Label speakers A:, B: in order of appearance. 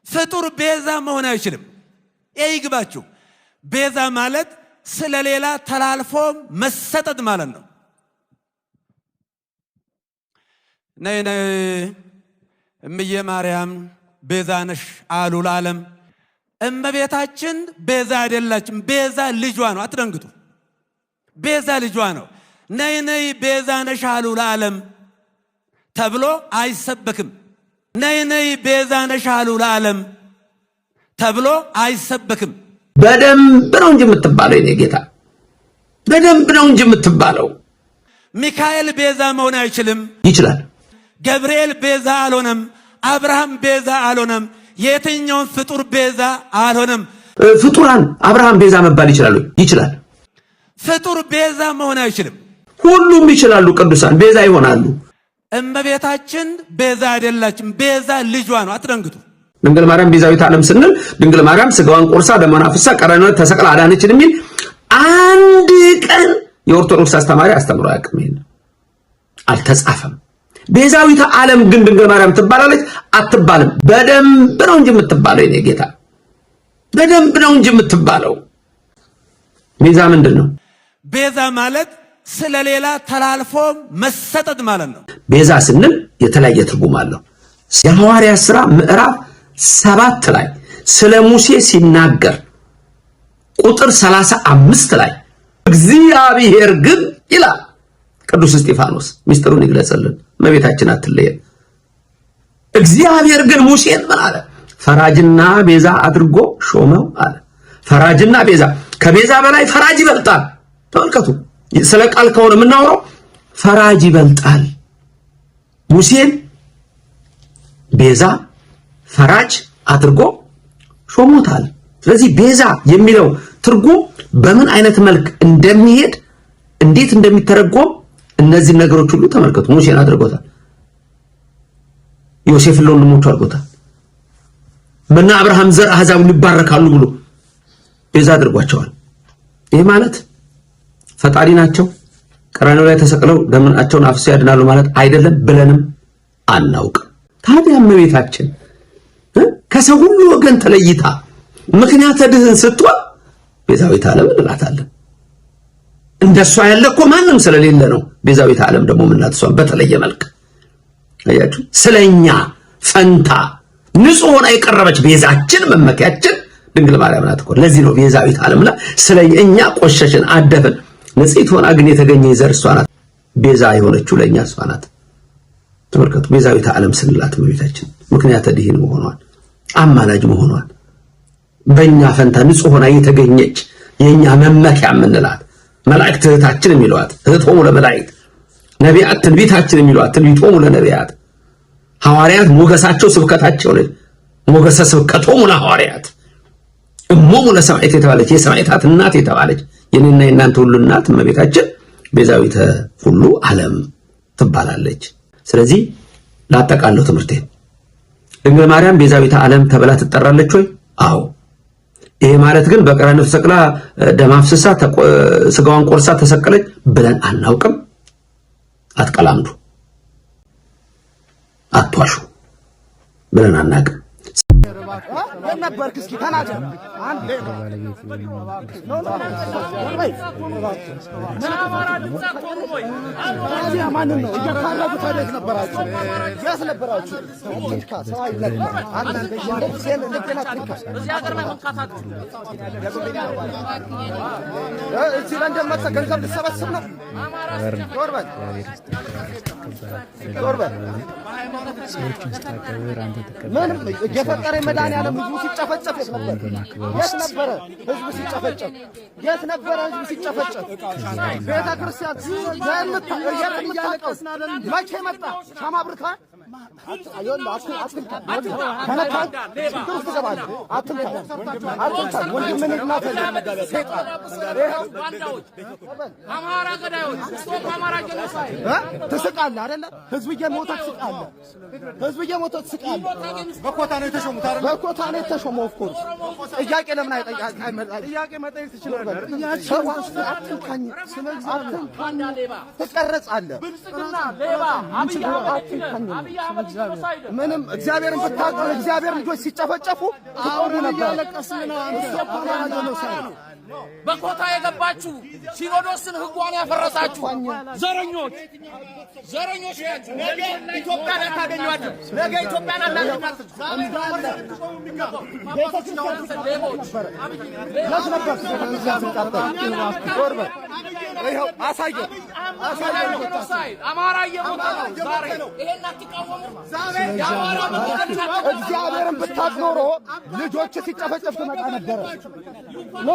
A: ፍጡር ቤዛ መሆን አይችልም። ይግባችሁ። ቤዛ ማለት ስለሌላ ተላልፎ መሰጠት ማለት ነው። ነይ ነይ እምዬ ማርያም ቤዛ ነሽ አሉ ለዓለም። እመቤታችን ቤዛ አይደላችም። ቤዛ ልጇ ነው። አትደንግጡ። ቤዛ ልጇ ነው። ነይ ነይ ቤዛ ነሽ አሉ ለዓለም ተብሎ አይሰበክም። ነይ ነይ ቤዛ ነሽ አሉ ለዓለም ተብሎ አይሰበክም።
B: በደንብ ነው እንጂ የምትባለው የኔ ጌታ፣ በደንብ ነው እንጂ የምትባለው።
A: ሚካኤል ቤዛ መሆን አይችልም።
B: ይችላል።
A: ገብርኤል ቤዛ አልሆነም። አብርሃም ቤዛ አልሆነም። የትኛውን ፍጡር ቤዛ አልሆነም።
B: ፍጡራን አብርሃም ቤዛ መባል ይችላሉ? ይችላል።
A: ፍጡር ቤዛ መሆን አይችልም።
B: ሁሉም ይችላሉ። ቅዱሳን ቤዛ ይሆናሉ።
A: እመቤታችን ቤዛ አይደላችም። ቤዛ ልጇ ነው። አትደንግጡ።
B: ድንግል ማርያም ቤዛዊት ዓለም ስንል ድንግል ማርያም ስጋዋን ቆርሳ ደሟን አፍስሳ ቀራንዮ ተሰቅላ አዳነችን የሚል አንድ ቀን የኦርቶዶክስ አስተማሪ አስተምሮ አያውቅም። ይሄን አልተጻፈም። ቤዛዊት ዓለም ግን ድንግል ማርያም ትባላለች? አትባልም። በደንብ ነው እንጂ የምትባለው የኔ ጌታ፣ በደንብ ነው እንጂ የምትባለው። ቤዛ ምንድን ነው?
A: ቤዛ ማለት ስለሌላ ተላልፎ መሰጠት ማለት ነው።
B: ቤዛ ስንል የተለያየ ትርጉም አለው። የሐዋርያት ሥራ ምዕራፍ 7 ላይ ስለ ሙሴ ሲናገር ቁጥር 35 ላይ እግዚአብሔር ግን ይላል ቅዱስ እስጢፋኖስ ምስጢሩን ይግለጽልን፣ እመቤታችን አትለየን። እግዚአብሔር ግን ሙሴን ምን አለ? ፈራጅና ቤዛ አድርጎ ሾመው አለ። ፈራጅና ቤዛ፣ ከቤዛ በላይ ፈራጅ ይበልጣል። ተመልከቱ፣ ስለ ቃል ከሆነ የምናወራው ፈራጅ ይበልጣል። ሙሴን ቤዛ ፈራጅ አድርጎ ሾሞታል። ስለዚህ ቤዛ የሚለው ትርጉም በምን አይነት መልክ እንደሚሄድ እንዴት እንደሚተረጎም እነዚህ ነገሮች ሁሉ ተመልከቱ። ሙሴን አድርጎታል። ዮሴፍን ለወንድሞቹ አድርጎታል። በእነ አብርሃም ዘር አሕዛብ ይባረካሉ ብሎ ቤዛ አድርጓቸዋል። ይህ ማለት ፈጣሪ ናቸው፣ ቀራንዮ ላይ ተሰቅለው ደማቸውን አፍስሰው ያድናሉ ማለት አይደለም ብለንም አናውቅ። ታዲያ እመቤታችን ከሰው ሁሉ ወገን ተለይታ ምክንያተ ድኅን ስትሆን ቤዛዊት ዓለም እንላታለን። እንደሷ ያለ እኮ ማንም ስለሌለ ነው ቤዛዊት ዓለም ደግሞ የምናትሷን በተለየ መልክ። አያችሁ፣ ስለኛ ፈንታ ንጹህ ሆና የቀረበች ቤዛችን መመኪያችን ድንግል ማርያም ናት እኮ። ለዚህ ነው ቤዛዊት ዓለም ላይ ስለኛ ቆሸሽን አደፍን፣ ንጽሕት ሆና ግን የተገኘ ዘር እሷ ናት። ቤዛ የሆነችው ለኛ እሷ ናት። ተመልከቱ፣ ቤዛዊት ዓለም ስንላት እመቤታችን ምክንያተ ድኅን መሆኗን፣ አማላጅ መሆኗን፣ በእኛ ፈንታ ንጹህ ሆና የተገኘች የኛ መመኪያ የምንላት፣ መላእክት እህታችን የሚሏት እህቶሙ ለመላእክት፣ ነቢያት ትንቢታችን የሚሏት ትንቢቶሙ ለነቢያት፣ ሐዋርያት ሞገሳቸው ስብከታቸው ነች፣ ሞገሰ ስብከቶሙ ለሐዋርያት፣ እሞሙ ለሰማዕት የተባለች የሰማዕታት እናት የተባለች የኔና የናንተ ሁሉ እናት እመቤታችን ቤዛዊተ ሁሉ ዓለም ትባላለች። ስለዚህ ላጠቃለው ትምህርቴ ድንግል ማርያም ቤዛዊተ ዓለም ተብላ ትጠራለች ወይ? አዎ። ይሄ ማለት ግን በቀራንዮ ተሰቅላ ደም አፍስሳ ስጋዋን ቆርሳ ተሰቀለች ብለን አናውቅም። አትቀላምዱ፣ አትዋሹ ብለን አናውቅም።
C: ነበር እስኪ ተናገር አንዴ ማንን ነው እያካራጉት አይደል? ነበራችሁ ያስ ነበራችሁ ፖለቲካ ሰው አይደለም። አንዳንድ እንደዚህ እንደገና ትንካ እዚህ ሀገር ላይ መንካታት እዚህ ላይ እንደመጣ ገንዘብ ልሰበስብ ነው። ዶርበል ሰዎችን ስታከብር አንተ ተከብረህ ምን የፈጠረ መድኃኒዓለም ህዝቡ ሲጨፈጨፍ የት ነበር? የት ነበረ ህዝቡ ሲጨፈጨፍ? የት ነበረ ህዝቡ ሲጨፈጨፍ? ቤተ ክርስቲያን የምታለቀስ መቼ መጣ? ሻማ አብርተዋል? አማራ ገዳዮች ስቶፕ አማራ ጀኖሳይድ ትስቃለህ አይደለ? ህዝብ እየሞተ ትስቃለህ። ህዝብ እየሞተ ትስቃለህ። በኮታ ነው የተሾሙት አይደል? በኮታ ነው የተሾመው። ኦፍ ኮርስ ጥያቄ ለምን አይጠይቅም? ጥያቄ መጠየቅ ትችላለህ። አትንካኝ፣ ትቀረጻለህ። ምንም እግዚአብሔርን ብታውቁ እግዚአብሔር ልጆች ሲጨፈጨፉ ትቆሙ ነበር። በኮታ የገባችሁ ሲኖዶስን ህጓን ያፈረሳችሁ ዘረኞች ናችሁ። ነገ ኢትዮጵያን አታገኟትም። ነገ ኢትዮጵያን አታገኟትም። አማራ እየሞተ ነው ዛሬ። ይሄን አትቃወሙ። እግዚአብሔርን ብታውቅ ኖሮ ልጆች ሲጨፈጨፍ ትመጣ ነበረ። ኖ